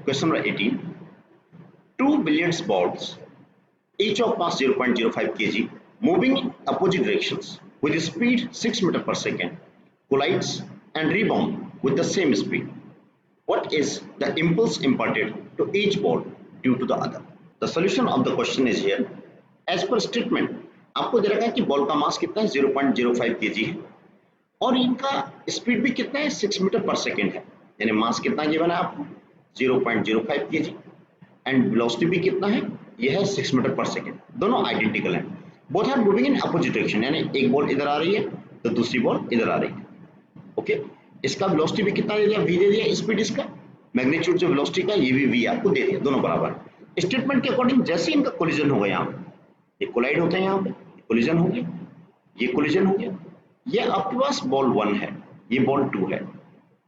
Question number 18. Two billiards balls, each of mass 0.05 kg, moving in opposite directions with speed 6 meter per second, collides and rebound with the same speed. What is the impulse imparted to each ball due to the other? The solution of the question is here. As per statement, आपको दे रखा है कि ball का mass कितना है 0.05 kg है और इनका स्पीड भी कितना है 6 मीटर पर सेकेंड है, यानी मास कितना गिवन है आपको 0.05 kg एंड वेलोसिटी भी कितना है, यह है 6 मीटर पर सेकेंड। दोनों आइडेंटिकल हैं, both are moving in opposite direction, यानी एक बॉल इधर आ रही है तो दूसरी बॉल इधर आ रही है। ओके, इसका वेलोसिटी भी कितना दे दिया, v दे दिया, स्पीड इसका मैग्नीट्यूड जो वेलोसिटी का ये भी v आपको दे दिया, दोनों बराबर। स्टेटमेंट के अकॉर्डिंग जैसे इनका कोलिजन होगा, यहाँ पे ये कोलाइड होते हैं, यहाँ पे कोलिजन हो गया, ये कोलिजन हो गया, ये आपके पास बॉल 1 है, ये बॉल 2 है,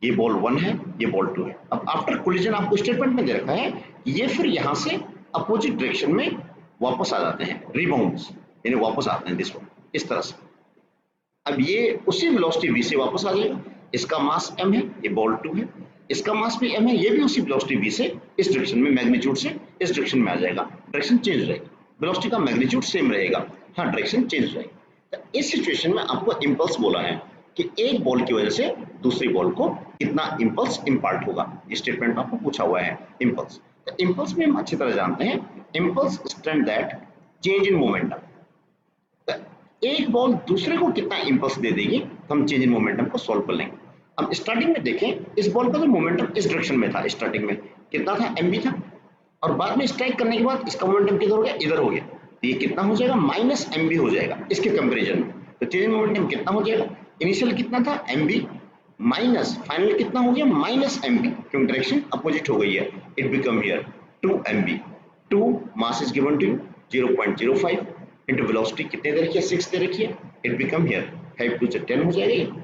ये बॉल 1 है, ये बॉल 2 है। अब आफ्टर कोलिजन आपको स्टेटमेंट में दे रखा है कि ये फिर यहाँ से अपोजिट डायरेक्शन में वापस आ जाते हैं, रिबाउंड्स, यानी वापस आते हैं दिस वन, इस तरह से। अब ये उसी वेलोसिटी v से वापस आ जाएगा, इसका मास m है, ये बॉल 2 है, इसका मास भी m है, ये भी उसी वेलोसिटी v से इस डायरेक्शन में, मैग्नीट्यूड से इस डायरेक्शन में आ जाएगा, डायरेक्शन चेंज रहेगी, वेलोसिटी का मैग्नीट्यूड सेम रहेगा, हाँ डायरेक्शन चेंज रहेगी। तो इस सिचुएशन में आपको इंपल्स बोला है कि एक बॉल की वजह से दूसरी बॉल को कितना इंपल्स इंपार्ट होगा, स्टेटमेंट आपको पूछा हुआ है इंपल्स। तो इंपल्स में हम अच्छी तरह जानते हैं, impulse stand that change in momentum. एक बॉल दूसरे को कितना इंपल्स दे देगी तो हम चेंज इन मोमेंटम को सॉल्व कर लेंगे। अब स्टार्टिंग में देखें, इस बॉल का जो मोमेंटम इस डायरेक्शन में था, स्टार्टिंग में कितना था, mb था, और बाद में स्ट्राइक करने के बाद इसका मोमेंटम किधर हो गया, इधर हो गया, तो ये कितना हो जाएगा, माइनस mb हो जाएगा इसके कंपेरिजन में। तो चेंज इन मोमेंटम कितना हो जाएगा, इनिशियल कितना था mb माइनस फाइनल कितना हो गया, माइनस mb, क्योंकि डायरेक्शन अपोजिट हो गई है, it become here 2mb। 2 mass is given to you 0.05 into velocity कितने दे रखी है, 6 दे रखी है, इट बिकम हियर 5 2 से 10 हो जाएगा,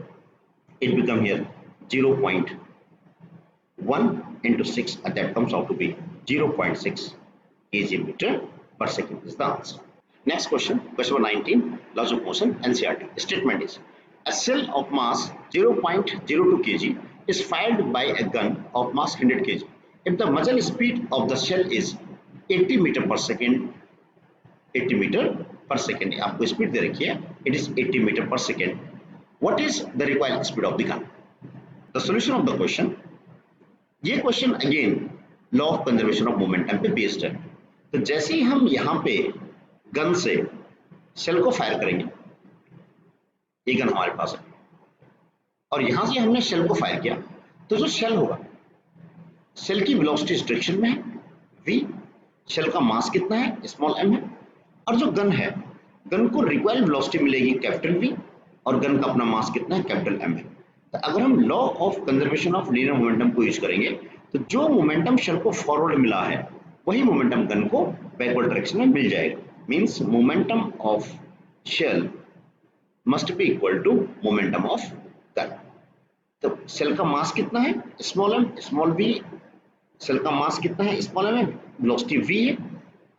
it become here 0.1 into 6 that comes out to be 0.6 kg meter per second is the answer. Next question, question number 19, laws of motion, NCERT. Statement is a shell of mass 0.02 kg is fired by a gun of mass 100 kg. If the muzzle speed of the shell is 80 meter per second, 80 meter per second, आपको speed दे रखी है, it is 80 meter per second. What is the required speed of the gun? The solution of the question, ये question again law of conservation of momentum पे based है। तो जैसे ही हम यहाँ पे गन से शेल को फायर करेंगे, ये गन हमारे पास है और यहाँ से हमने शेल को फायर किया, तो जो शेल होगा, शेल की वेलोसिटी इस डायरेक्शन में है v, शेल का मास कितना है, स्मॉल m है, और जो गन है, गन को रिक्वायर्ड वेलोसिटी मिलेगी कैपिटल v और गन का अपना मास कितना है, कैपिटल m है। तो अगर हम law of conservation of linear momentum को यूज करेंगे तो जो मोमेंटम शेल को फॉरवर्ड मिला है वही मोमेंटम गन को बैकवर्ड डायरेक्शन में मिल जाएगा। Means momentum of shell must be equal to momentum of gun. तो शेल का मास कितना है, small m, small v, shell का मास कितना है, स्मॉल m है, वेलोसिटी v है,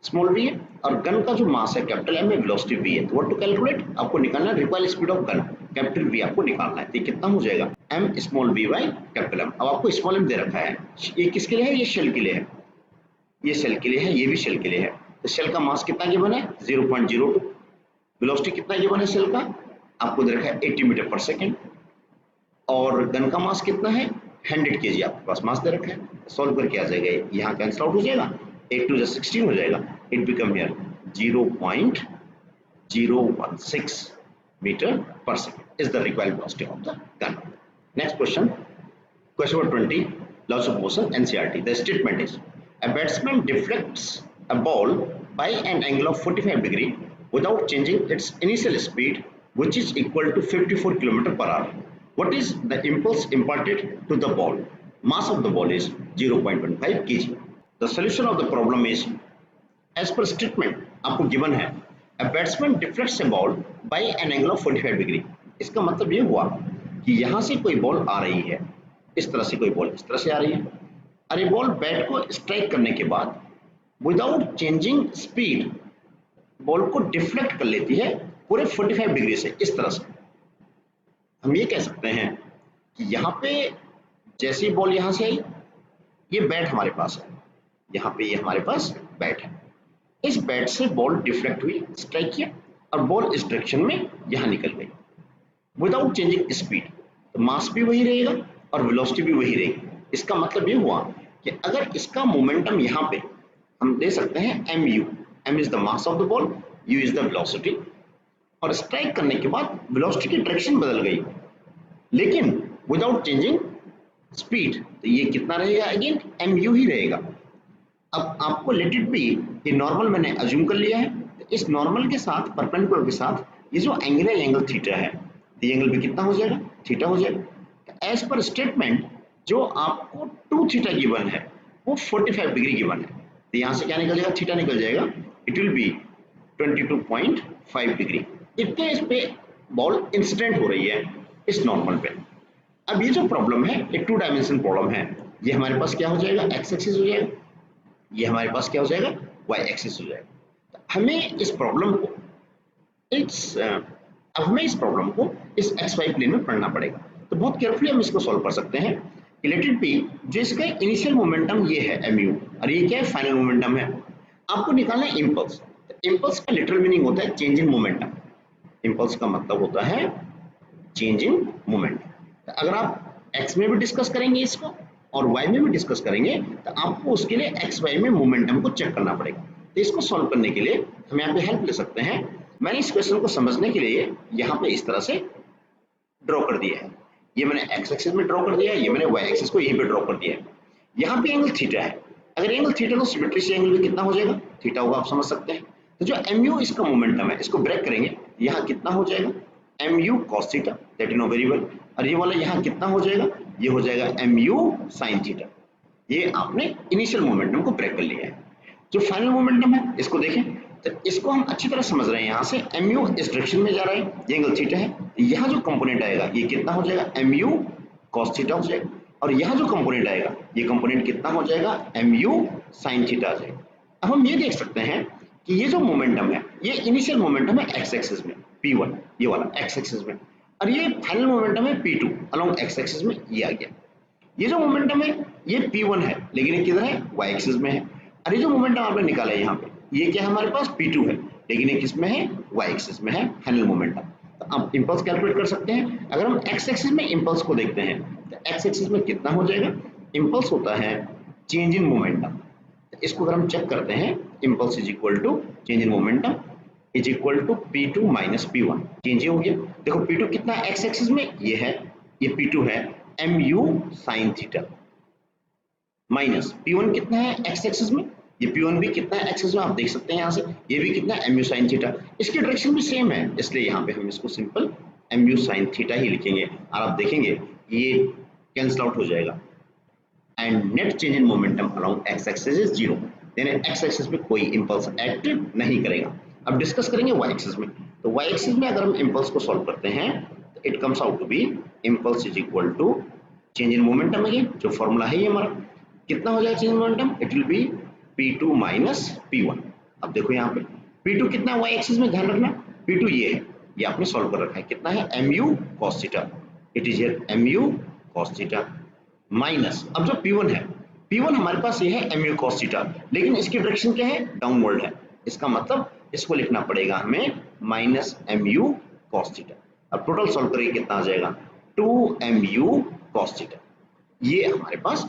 स्मॉल v है, और गन का जो मास है कैपिटल m है, वेलोसिटी v है। तो व्हाट टू कैलकुलेट, आपको निकालना है required speed of gun, capital V आपको निकालना है, तो कितना हो जाएगा, m small v by capital M। अब आपको स्मॉल m दे रखा है, ये किसके लिए है, ये शेल के लिए है, ये शेल के लिए है, ये भी शेल के लिए है। तो शेल का मास कितना गिवन है, 0.02, वेलोसिटी कितना गिवन है शेल का, आपको दे रखा है 80 मीटर पर सेकेंड, और गन का मास कितना है 100 kg आपके पास मास दे रखा है। सॉल्व करके आ जाएगा, यहाँ कैंसिल आउट हो जाएगा, 8 2 16 हो जाएगा, it become here 0.016 meter per second is the required velocity of the gun. Next question, question number 20, laws of motion, NCERT. The statement is a batsman deflects a ball by an angle of 45 degree without changing its initial speed, which is equal to 54 km per hour. What is the impulse imparted to the ball? Mass of the ball is 0.15 kg. The solution of the problem is as per statement आपको given है, A batsman deflects a ball by an angle of 45 degree. इसका मतलब ये हुआ कि यहाँ से कोई बॉल आ रही है, इस तरह से कोई बॉल इस तरह से आ रही है, और ये बॉल बैट को स्ट्राइक करने के बाद विदाउट चेंजिंग स्पीड बॉल को डिफ्लेक्ट कर लेती है पूरे 45 डिग्री से, इस तरह से। हम ये कह सकते हैं कि यहाँ पे जैसी बॉल यहाँ से आई ये बैट हमारे पास है, यहाँ पे ये हमारे पास बैट है। इस बैट से बॉल डिफ्लेक्ट हुई, स्ट्राइक किया और बॉल इस डायरेक्शन में यहाँ निकल गई विदाउट चेंजिंग स्पीड। तो मास भी वही रहेगा और वेलोसिटी भी वही रहेगी। इसका मतलब ये हुआ कि अगर इसका मोमेंटम यहाँ पे हम दे सकते हैं M U, M is the mass of the ball, U is the velocity, और स्ट्राइक करने के बाद वेलोसिटी की डायरेक्शन बदल गई लेकिन विदाउट चेंजिंग स्पीड, तो ये कितना रहेगा, अगेन एम यू ही रहेगा। अब आपको लेट इट बी, ये नॉर्मल मैंने अज्यूम कर लिया है, तो इस नॉर्मल के साथ परपेंडिकुलर के साथ ये जो एंगल है, एंगल थीटा है, तो ये एंगल भी कितना हो जाएगा, थीटा हो जाएगा। एज पर स्टेटमेंट जो आपको 2 थीटा गिवन है वो 45 डिग्री गिवन है, तो यहाँ से क्या निकल जाएगा, थीटा निकल जाएगा, इट विल बी 22.5 डिग्री। इतने इस पे बॉल इंसिडेंट हो रही है इस नॉर्मल पे। अब ये जो प्रॉब्लम है ये 2 डायमेंशन प्रॉब्लम है, ये हमारे पास क्या हो जाएगा, एक्स एक्सिस हो जाएगा, ये हमारे पास क्या हो जाएगा, वाई एक्सिस हो जाएगा। तो हमें इस प्रॉब्लम को अब हमें इस प्रॉब्लम को इस एक्स वाई प्लेन में पढ़ना पड़ेगा। तो बहुत केयरफुली हम इसको सॉल्व कर सकते हैं। रिलेटेड पी जो इसका इनिशियल मोमेंटम ये है एम यू, और ये क्या है, फाइनल मोमेंटम है। आपको निकालना है इम्पल्स। इम्पल्स का लिटरल मीनिंग होता है चेंज इन मोमेंटम। इम्पल्स का मतलब होता है चेंज इन मोमेंटम। अगर आप एक्स में भी डिस्कस करेंगे इसको और y में भी डिस्कस करेंगे तो आपको उसके लिए x y में मोमेंटम को चेक करना पड़ेगा। तो इसको सॉल्व करने के लिए हम यहाँ पे हेल्प ले सकते हैं। मैंने इस क्वेश्चन को समझने के लिए यहाँ पे इस तरह से ड्रॉ कर दिया है। ये मैंने x एक्सिस में ड्रॉ कर दिया है, ये मैंने y एक्सिस को यहीं पे ड्रॉ कर दिया है। यहाँ पे एंगल थीटा है, अगर एंगल थीटा तो सिमेट्री से एंगल भी कितना हो जाएगा, थीटा होगा, आप समझ सकते हैं। तो जो mu इसका मोमेंटम है इसको ब्रेक करेंगे, यहाँ कितना हो जाएगा, mu cos theta, that you know very well. और ये वाला यहाँ कितना हो जाएगा, ये हो जाएगा mu sin थीटा। ये आपने इनिशियल मोमेंटम को ब्रेक कर लिया है। जो फाइनल मोमेंटम है इसको देखें, तो इसको हम अच्छी तरह समझ रहे हैं। यहाँ से mu इस डायरेक्शन में जा रहा है, ये एंगल थीटा है, यहाँ जो कंपोनेंट आएगा ये कितना हो जाएगा, mu cos थीटा हो जाएगा, और यहाँ जो कंपोनेंट आएगा ये कंपोनेंट कितना हो जाएगा, mu sin थीटा आ जाएगा। अब हम ये देख सकते हैं कि ये जो मोमेंटम है ये इनिशियल मोमेंटम है x एक्सिस में p1, ये वाला x एक्सिस में, और ये फाइनल मोमेंटम है p2 अलोंग x एक्सिस में, ये आ गया। ये जो मोमेंटम है ये p1 है लेकिन ये किधर है, y एक्सिस में है। और ये जो मोमेंटम आपने निकाला है यहाँ पे, ये क्या है, हमारे पास p2 है लेकिन ये किस में है, y एक्सिस में है, फाइनल मोमेंटम। तो आप इंपल्स कैलकुलेट कर सकते हैं। अगर हम x एक्सिस में इंपल्स को देखते हैं तो x एक्सिस में कितना हो जाएगा, इंपल्स होता है चेंज इन मोमेंटम। इसको अगर हम चेक करते हैं, impulse is equal to change in momentum is equal to p2 minus p1। Change हो गया, देखो p2 कितना है x एक्सिस में, ये है, ये p2 है mu sin theta, minus p1 कितना है x एक्सिस में, ये p1 भी कितना है x एक्सिस में, आप देख सकते हैं यहाँ से, ये भी कितना है mu sin थीटा। इसकी डायरेक्शन भी सेम है, इसलिए यहाँ पे हम इसको सिंपल mu sin थीटा ही लिखेंगे, और आप देखेंगे ये कैंसिल आउट हो जाएगा। And net change in momentum along x axis is 0, यानी x एक्सिस पे कोई इंपल्स एक्ट नहीं करेगा। अब डिस्कस करेंगे y एक्सिस में। तो y एक्सिस में अगर हम इंपल्स को सॉल्व करते हैं तो it comes out to be impulse is equal to change in momentum, again जो फॉर्मूला है ये हमारा, कितना हो जाएगा change in momentum, it will be p2 minus p1। अब देखो यहाँ पे p2 कितना है y एक्सिस में, ध्यान रखना p2 ये है, ये आपने सॉल्व कर रखा है, कितना है mu cos theta, it is here mu cos theta minus, अब जो P1 है, P1 हमारे पास ये है mu cos थीटा, लेकिन इसकी डायरेक्शन क्या है, डाउनवर्ड है। इसका मतलब इसको लिखना पड़ेगा हमें माइनस mu cos थीटा। अब टोटल सॉल्व करेंगे कितना आ जाएगा, 2mu cos थीटा। ये हमारे पास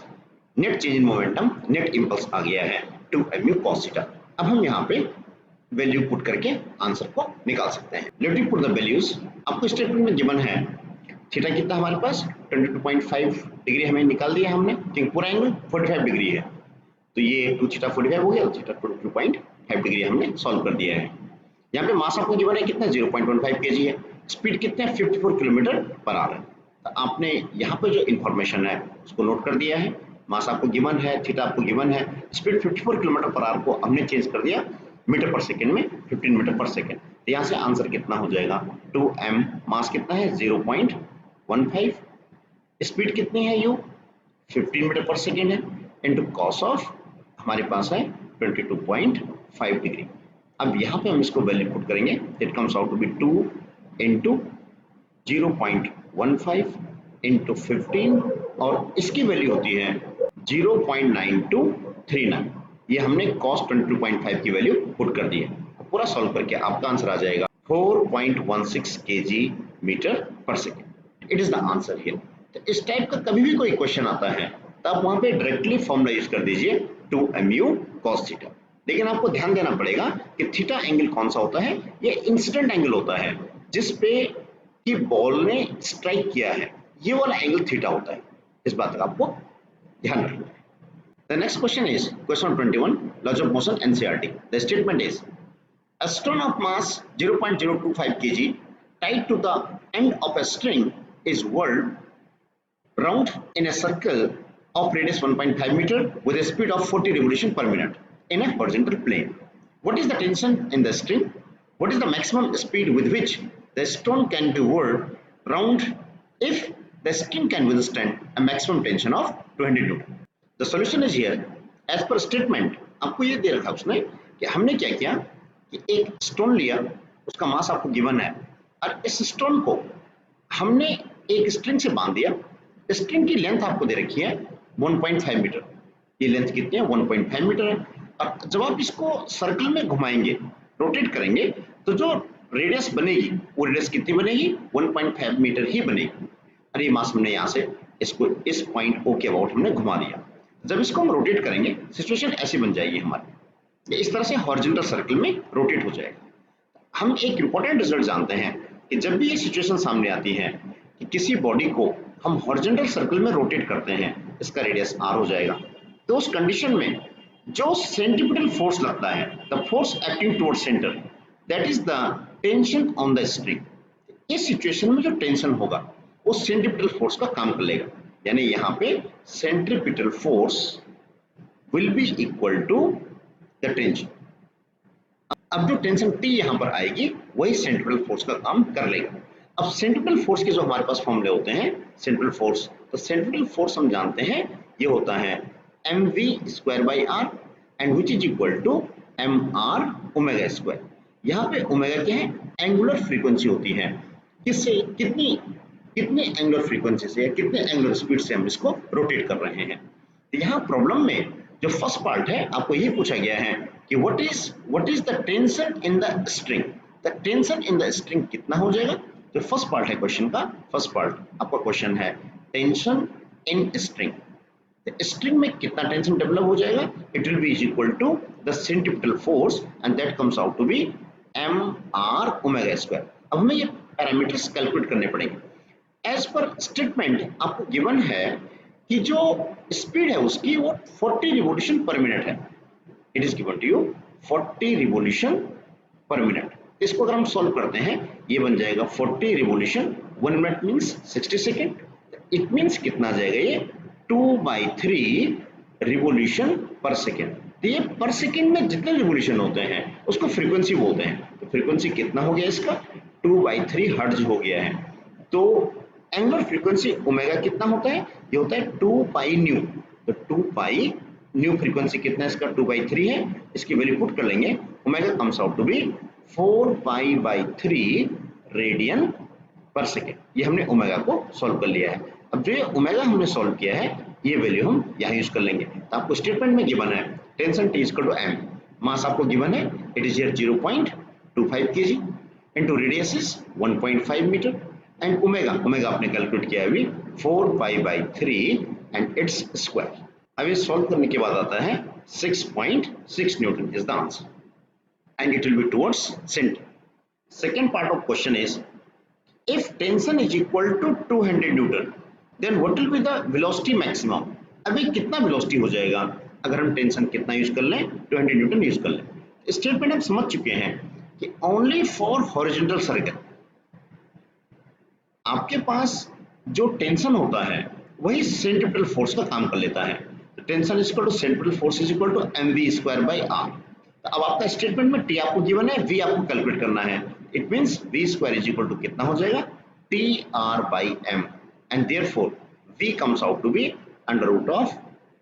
net change in momentum, net impulse आ गया है 2mu cos थीटा। अब हम यहाँ पे वैल्यू पुट करके आंसर को निकाल सकते हैं। Let me put the values. आपको स्टेटमेंट में गिवन है थीटा कितना हमारे पास 22.5 डिग्री हमें निकाल दिया हमने, क्योंकि पूरा एंगल 45 डिग्री है, तो ये 2 थीटा 45 हो गया, थीटा 22.5 डिग्री हमने सॉल्व कर दिया है। यहाँ पे मास आपको गिवन है कितना 0.15 kg है, स्पीड कितना है 54 किलोमीटर पर आवर है। तो आपने यहाँ पे जो इन्फॉर्मेशन है उसको नोट कर दिया है, मास आपको गिवन है, थीटा आपको गिवन है, स्पीड 54 किलोमीटर पर आवर को हमने चेंज कर दिया मीटर पर सेकेंड में 15 मीटर पर सेकेंड। तो यहाँ से आंसर कितना हो जाएगा 2m, मास कितना है 0.15, स्पीड कितनी है u 15 मीटर पर सेकेंड है, इनटू कॉस ऑफ हमारे पास है 22.5 डिग्री। अब यहाँ पे हम इसको वैल्यू पुट करेंगे, it comes out to be 2 into 0.15 into 15, और इसकी वैल्यू होती है 0.9239। ये हमने cos 22.5 की वैल्यू पुट कर दी है। पूरा सॉल्व करके आपका आंसर आ जाएगा 4.16 kg metre per second. It is the answer here. तो इस टाइप का कभी भी कोई क्वेश्चन आता है तो आप वहां पे डायरेक्टली फॉर्मूला यूज कर दीजिए 2mu cos थीटा। लेकिन आपको ध्यान देना पड़ेगा कि थीटा एंगल कौन सा होता है, ये इंसिडेंट एंगल होता है जिस पे कि बॉल ने स्ट्राइक किया है, ये वाला एंगल थीटा होता है। इस बात का आपको ध्यान रखना है। The next question is question 21, laws of motion NCERT. The statement is a stone of mass 0.025 kg tied to the end of a string is whirled round in a circle of radius 1.5 meter with a speed of 40 revolution per minute in a horizontal plane. What is the tension in the string? What is the maximum speed with which the stone can be whirled round if the string can withstand a maximum tension of 200 Newton? The solution is here. As per statement, आपको ये दे रखा उसने कि हमने क्या किया कि एक स्टोन लिया, उसका मास आपको गिवन है और इस स्टोन को हमने एक स्ट्रिंग से बांध दिया। स्ट्रिंग की लेंथ आपको दे रखी है 1.5 मीटर। ये लेंथ कितनी है? 1.5 मीटर है। और जब आप इसको सर्कल में घुमाएंगे, रोटेट करेंगे, तो जो रेडियस बनेगी वो रेडियस कितनी बनेगी? 1.5 मीटर ही बनेगी। और ये मास हमने यहाँ से इसको इस पॉइंट ओ के अबाउट हमने घुमा दिया। जब इसको हम रोटेट करेंगे सिचुएशन ऐसी बन जाएगी हमारी, इस तरह से हॉरिजॉन्टल सर्कल में रोटेट हो जाएगा। हम एक इंपॉर्टेंट रिजल्ट जानते हैं कि जब भी ये सिचुएशन सामने आती है कि किसी बॉडी को हम हॉरिजॉन्टल सर्कल में रोटेट करते हैं, इसका रेडियस r हो जाएगा। तो उस कंडीशन में जो सेंट्रीपिटल फोर्स लगता है, the force acting toward centre, that is the tension on the string. इस सिचुएशन में जो टेंशन होगा वो सेंट्रीपिटल फोर्स का काम कर लेगा, यानी यहाँ पे centripetal force will be equal to the tension. अब जो टेंशन T यहाँ पर आएगी वही सेंट्रीपिटल फोर्स का काम कर लेगा। अब सेंट्रीपिटल फोर्स के जो हमारे पास फॉर्मूले होते हैं सेंट्रीपिटल फोर्स, तो सेंट्रीपिटल फोर्स हम जानते हैं ये होता है mv²/r and which is equal to mr⍵²। यहाँ पे ओमेगा क्या है? एंगुलर फ्रीक्वेंसी होती है। किससे? कितने एंगुलर फ्रीक्वेंसी से या कितने एंगुलर स्पीड से हम इसको रोटेट कर रहे हैं। तो यहाँ प्रॉब्लम में जो फर्स्ट पार्ट है आपको ये पूछा गया है कि what is the tension in the string. The tension in the string कितना हो जाएगा? जो फर्स्ट पार्ट है क्वेश्चन का, फर्स्ट पार्ट आपका क्वेश्चन है टेंशन इन स्ट्रिंग। स्ट्रिंग में कितना टेंशन डेवलप हो जाएगा? It will be equal to the centripetal force and that comes out to be mr⍵²। अब हमें ये पैरामीटर्स कैलकुलेट करने पड़ेंगे। एज पर स्टेटमेंट आपको गिवन है कि जो स्पीड है उसकी वो 40 रिवोल्यूशन पर मिनट है। It is given to you 40 revolution per minute. इसको अगर हम सॉल्व करते हैं ये बन जाएगा 40 revolution 1 minute means 60 second. It means कितना आ जाएगा ये? 2/3 रिवोल्यूशन पर सेकेंड। तो ये पर सेकेंड में जितने रिवोल्यूशन होते हैं उसको फ्रीक्वेंसी बोलते हैं। तो फ्रीक्वेंसी कितना हो गया इसका? 2/3 हर्ट्ज हो गया है। तो एंगुलर फ्रीक्वेंसी ओमेगा कितना होता है? ये होता है 2π न्यू। तो 2π न्यू फ्रीक्वेंसी कितना है इसका? 2/3 है। इसकी वैल्यू पुट कर लेंगे, omega comes out to be 4π/3 radian per second. ये हमने ओमेगा को सॉल्व कर लिया है। अब जो ये ओमेगा हमने सॉल्व किया है ये वैल्यू हम यहाँ यूज कर लेंगे। तो आपको स्टेटमेंट में गिवन है tension T equal to m, mass आपको गिवन है it is here 0.25 kg into radius is 1.5 metre and omega आपने कैलकुलेट किया है अभी 4π/3 एंड इट्स स्क्वायर। अब ये सॉल्व करने के बाद आता है 6.6 newton is the answer and it will be towards centre. Second part of question is if tension is equal to 200 newton then what will be the velocity maximum. अभी कितना velocity हो जाएगा अगर हम टेंशन कितना यूज कर लें? 200 Newton use कर लें। स्टेटमेंट हम समझ चुके हैं कि ओनली फॉर हॉरिजॉन्टल सर्कल आपके पास जो टेंशन होता है वही सेंट्रीपिटल फोर्स का काम कर लेता है। तो tension is equal to centripetal force is equal to mv²/r। तो अब आपका स्टेटमेंट में T आपको गिवन है, V आपको कैलकुलेट करना है। It means v² is equal to कितना हो जाएगा? Tr/m and therefore V comes out to be √of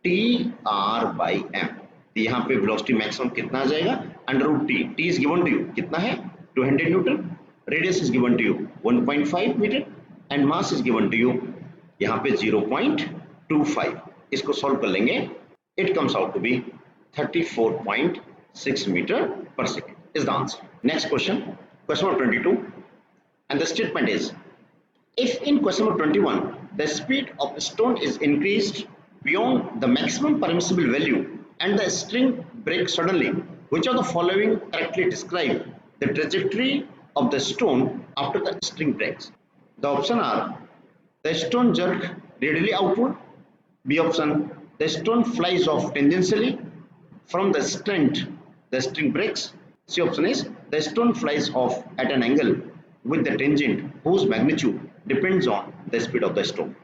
Tr/m। तो यहाँ पे वेलोसिटी मैक्सिमम कितना आ जाएगा? √T। T is given to you कितना है? 200 newton. Radius is given to you 1.5 metre and mass is given to you यहाँ पे 0.25। इसको सॉल्व कर लेंगे, it comes out to be 34.6 metre per second is the answer. Next question, question number 22, and the statement is, if in question number 21 the speed of a stone is increased beyond the maximum permissible value and the string breaks suddenly, which of the following correctly describe the trajectory of the stone after the string breaks? The option are: the stone jerk readily outward, B option: the stone flies off tangentially from the string breaks, C option is: the stone flies off at an angle with the tangent whose magnitude depends on the speed of the stone.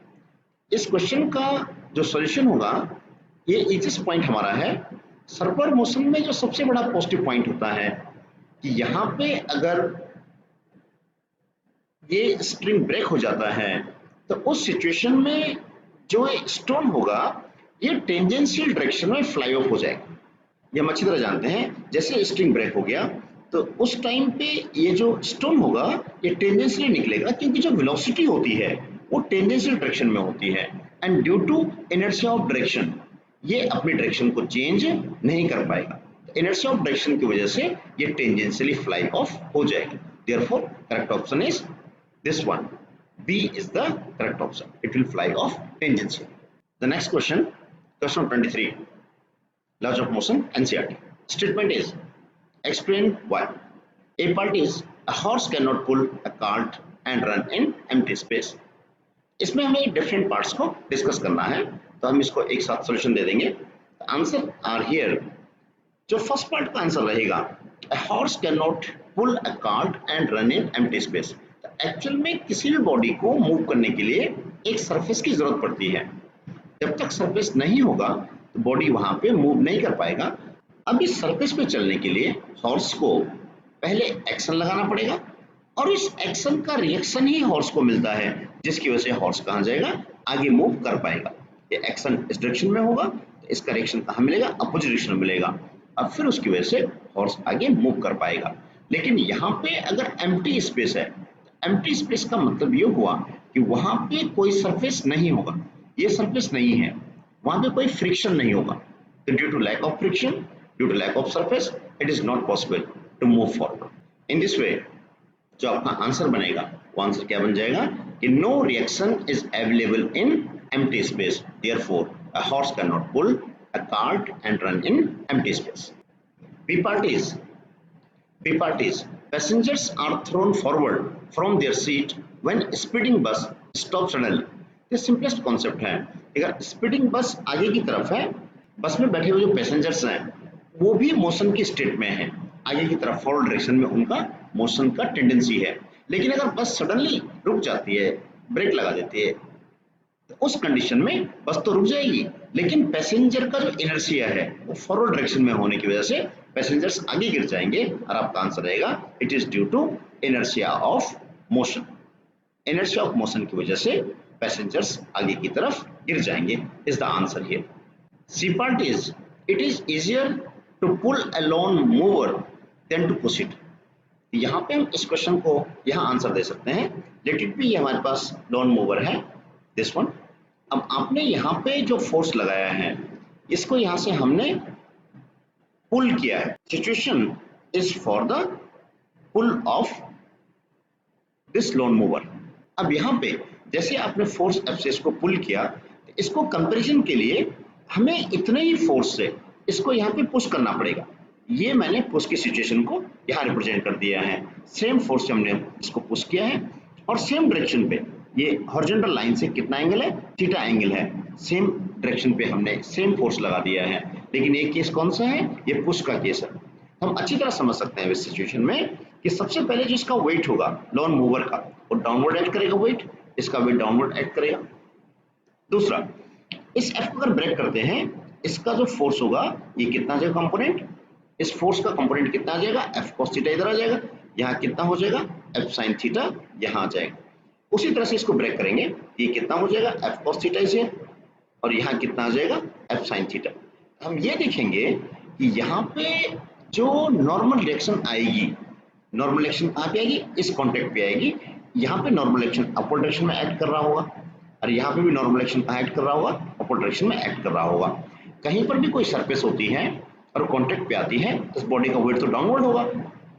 इस question का जो solution होगा, ये easiest point हमारा है, circular motion में जो सबसे बड़ा पॉजिटिव पॉइंट होता है कि यहाँ पे अगर ये स्ट्रिंग ब्रेक हो जाता है तो उस सिचुएशन में जो स्टोन होगा ये टेंजेंशियल डायरेक्शन में फ्लाई ऑफ हो जाएगा. ये हम अच्छी तरह जानते हैं, जैसे स्ट्रिंग ब्रेक हो गया तो उस टाइम पे ये जो स्टोन होगा ये टेंजेंशियली निकलेगा, क्योंकि जो वेलोसिटी होती है वो टेंजेंशियल डायरेक्शन में होती है, and due to inertia of direction ये अपनी डायरेक्शन को चेंज नहीं कर पाएगा. इनर्शिया ऑफ डायरेक्शन की वजह से ये टेंजेंशियली फ्लाई ऑफ हो जाएगी. Therefore correct option is this one. B is the correct option. It will fly off tangentially. The next question, question 23. Laws of motion, NCERT. Statement is, explain why. A part is, a horse cannot pull a cart and run in empty space. इसमें हमें different parts को discuss करना है, तो हम इसको एक साथ सॉल्यूशन दे देंगे. Answer are here. जो फर्स्ट पार्ट का आंसर रहेगा, a horse cannot pull a cart and run in empty space. Actual में किसी भी बॉडी को मूव करने के लिए एक सरफेस की जरूरत पड़ती है. जब तक सरफेस नहीं होगा तो बॉडी वहां पे मूव नहीं कर पाएगा. अब इस सरफेस पे चलने के लिए हॉर्स को पहले एक्शन लगाना पड़ेगा, और इस एक्शन का रिएक्शन ही हॉर्स को मिलता है, जिसकी वजह से हॉर्स कहाँ जाएगा, आगे मूव कर पाएगा. ये एक्शन इस डायरेक्शन में होगा तो इसका रिएक्शन कहाँ मिलेगा, अपोजिट डायरेक्शन में मिलेगा. अब फिर उसकी वजह से हॉर्स आगे मूव कर पाएगा. लेकिन यहाँ पे अगर एम्प्टी स्पेस है, एम्प्टी स्पेस का मतलब ये हुआ कि वहां पे कोई सरफेस नहीं होगा, ये सरफेस नहीं है, वहां पे कोई फ्रिक्शन नहीं होगा. तो due to lack of friction, due to lack of surface, it is not possible to move forward. In this way जो आपका आंसर बनेगा वो आंसर क्या बन जाएगा कि no reaction is available in empty space, therefore a horse can not pull a cart and run in empty space. B part is passengers are thrown forward from their seat when speeding bus stops suddenly. ये simplest concept है. अगर speeding बस आगे की तरफ है, बस में बैठे हुए जो पैसेंजर्स हैं वो भी मोशन की स्टेट में है, आगे की तरफ फॉरवर्ड डायरेक्शन में उनका मोशन का टेंडेंसी है. लेकिन अगर बस सडनली रुक जाती है, ब्रेक लगा देती है, तो उस कंडीशन में बस तो रुक जाएगी, लेकिन पैसेंजर का जो इनर्शिया है वो फॉरवर्ड डायरेक्शन में होने की वजह से पैसेंजर्स आगे गिर जाएंगे, और आपका आंसर रहेगा it is due to inertia of motion. Inertia of motion की वजह से पैसेंजर्स आगे की तरफ गिर जाएंगे, is the answer here. C part is, it is easier to pull a lawn mower than to push it. यहाँ पे हम इस क्वेश्चन को यहाँ आंसर दे सकते हैं. लेट इट बी, हमारे पास लॉन मूवर है दिस वन. अब आपने यहाँ पे जो फोर्स लगाया है इसको यहाँ से हमने पुल किया है. Situation is for the pull of this lawn mower. अब यहाँ पे जैसे आपने फोर्स एफ से इसको पुल किया, तो इसको कंपैरिजन के लिए हमें इतने ही फोर्स से इसको यहाँ पे पुश करना पड़ेगा. ये मैंने पुश की सिचुएशन को यहाँ रिप्रेजेंट कर दिया है. सेम फोर्स से हमने इसको पुश किया है, और सेम डायरेक्शन पे ये हॉरिजॉन्टल लाइन से कितना एंगल है, थीटा एंगल है. सेम डायरेक्शन पे हमने सेम फोर्स लगा दिया है. लेकिन ये केस कौन सा है, ये पुश का केस है. हम अच्छी तरह समझ सकते हैं इस सिचुएशन में कि सबसे पहले जो इसका वेट होगा लॉन मूवर का, वो डाउनवर्ड एक्ट करेगा वेट, इसका वेट डाउनवर्ड एक्ट करेगा. दूसरा, इस एफ को अगर ब्रेक करते हैं, इसका जो फोर्स होगा ये कितना आ जाएगा कंपोनेंट, इस फोर्स का कंपोनेंट कितना आ जाएगा, एफ कॉस थीटा इधर आ जाएगा, यहाँ कितना हो जाएगा, एफ साइन थीटा यहाँ आ जाएगा. उसी तरह से इसको ब्रेक करेंगे, ये कितना हो जाएगा, एफ कॉस थीटा इसे, और यहाँ कितना आ जाएगा, एफ साइन थीटा. हम ये देखेंगे कि यहाँ पे जो नॉर्मल डायरेक्शन आएगी, नॉर्मल डायरेक्शन कहाँ पे आएगी, इस कॉन्टैक्ट पे आएगी. यहाँ पे नॉर्मल डायरेक्शन अपवर्ड डायरेक्शन में एक्ट कर रहा होगा, और यहाँ पे भी नॉर्मल एक्शन एक्ट कर रहा होगा, अपोजिट डायरेक्शन में एक्ट कर रहा होगा। कहीं पर भी कोई सरफेस होती है और कॉन्टेक्ट पे आती है तो इस बॉडी का वेट तो डाउनवर्ड होगा,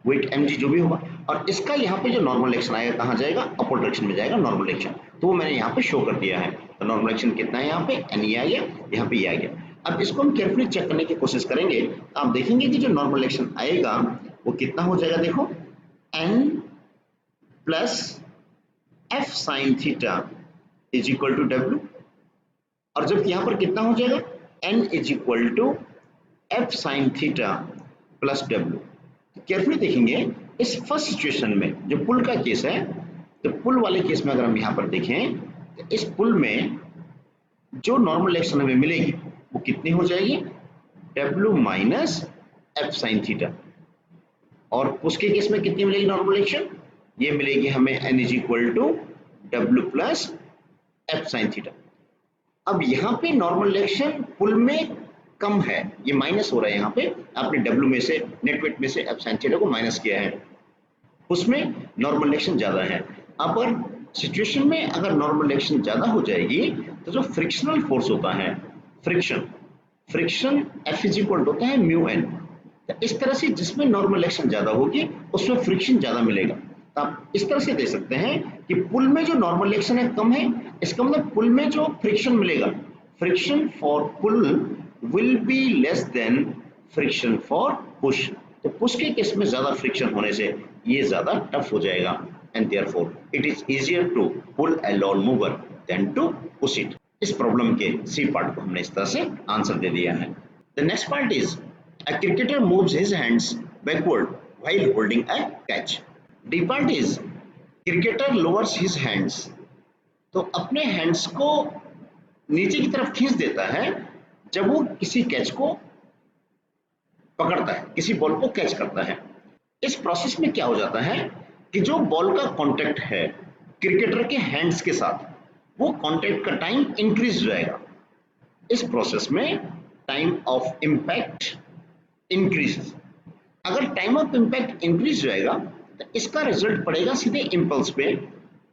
वेट mg जो भी होगा, और इसका यहाँ पे जो नॉर्मल एक्शन आएगा कहाँ जाएगा, अपोजिट डायरेक्शन में जाएगा नॉर्मल एक्शन। तो वो मैंने यहाँ पे शो कर दिया है। तो नॉर्मल एक्शन कितना है, यहाँ पे n आ गया, यहाँ पे ये आ गया। अब इसको हम केयरफुली चेक करने की कोशिश करेंगे। आप देखेंगे कि जो नॉर्मल एक्शन आएगा वो कितना हो जाएगा, देखो n plus f sine theta is equal to w, और जब यहाँ पर कितना हो जाएगा, n is equal to f sine theta plus w। Carefully देखेंगे इस फर्स्ट सिचुएशन में जो पुल का केस है, तो पुल वाले केस में अगर हम यहाँ पर देखें तो इस पुल में जो नॉर्मल एक्शन हमें मिलेगी वो कितनी हो जाएगी, w minus f sine theta, और उसके केस में कितनी मिलेगी नॉर्मल एक्शन, ये मिलेगी हमें n is equal to w plus f sine theta. अब यहाँ पे नॉर्मल एक्शन पुल में कम है, ये माइनस हो रहा है, यहाँ पे आपने w में से नेट वेट में से f साइन थीटा को माइनस किया है, उसमें नॉर्मल एक्शन ज्यादा है। अगर सिचुएशन में अगर नॉर्मल एक्शन ज्यादा हो जाएगी तो जो फ्रिक्शनल फोर्स होता है, फ्रिक्शन F इज इक्वल होता है म्यू n। तो इस तरह से जिसमें नॉर्मल एक्शन ज्यादा होगी उसमें फ्रिक्शन ज्यादा मिलेगा। तो आप इस तरह से दे सकते हैं कि पुल में जो नॉर्मल एक्शन है कम है, इसका मतलब पुल में जो फ्रिक्शन मिलेगा, friction for pull will be less than friction for push. तो पुश के केस में ज्यादा फ्रिक्शन होने से ये ज्यादा टफ हो जाएगा, and therefore it is easier to pull a lawn mower than to push it. इस प्रॉब्लम के सी पार्ट को हमने इस तरह से आंसर दे दिया है। The next part is a cricketer moves his hands backward while holding a catch. D part is cricketer lowers his hands, तो अपने हैंड्स को नीचे की तरफ खींच देता है जब वो किसी कैच को पकड़ता है, किसी बॉल को कैच करता है। इस प्रोसेस में क्या हो जाता है कि जो बॉल का कांटेक्ट है क्रिकेटर के हैंड्स के साथ, वो कांटेक्ट का टाइम इंक्रीज हो जाएगा। इस प्रोसेस में टाइम ऑफ इंपैक्ट इंक्रीज। अगर टाइम ऑफ इंपैक्ट इंक्रीज जाएगा तो इसका रिजल्ट पड़ेगा सीधे इंपल्स पे,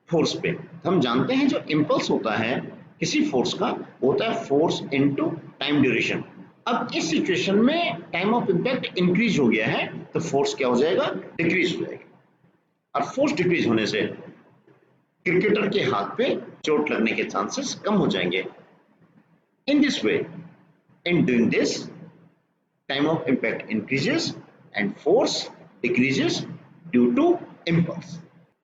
फोर्स पे। तो हम जानते हैं जो इंपल्स होता है किसी फोर्स का होता है फोर्स इनटू टाइम ड्यूरेशन। अब इस सिचुएशन में टाइम ऑफ इंपैक्ट इंक्रीज हो गया है तो फोर्स क्या हो जाएगा, डिक्रीज हो जाएगा, और फोर्स डिक्रीज होने से क्रिकेटर के हाथ पे चोट लगने के चांसेस कम हो जाएंगे। इन this way, in doing this, time of impact increases and force decreases due to impulse.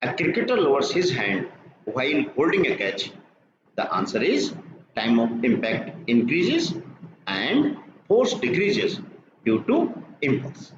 A cricketer lowers his hand while holding a catch. The answer is time of impact increases and force decreases due to impulse.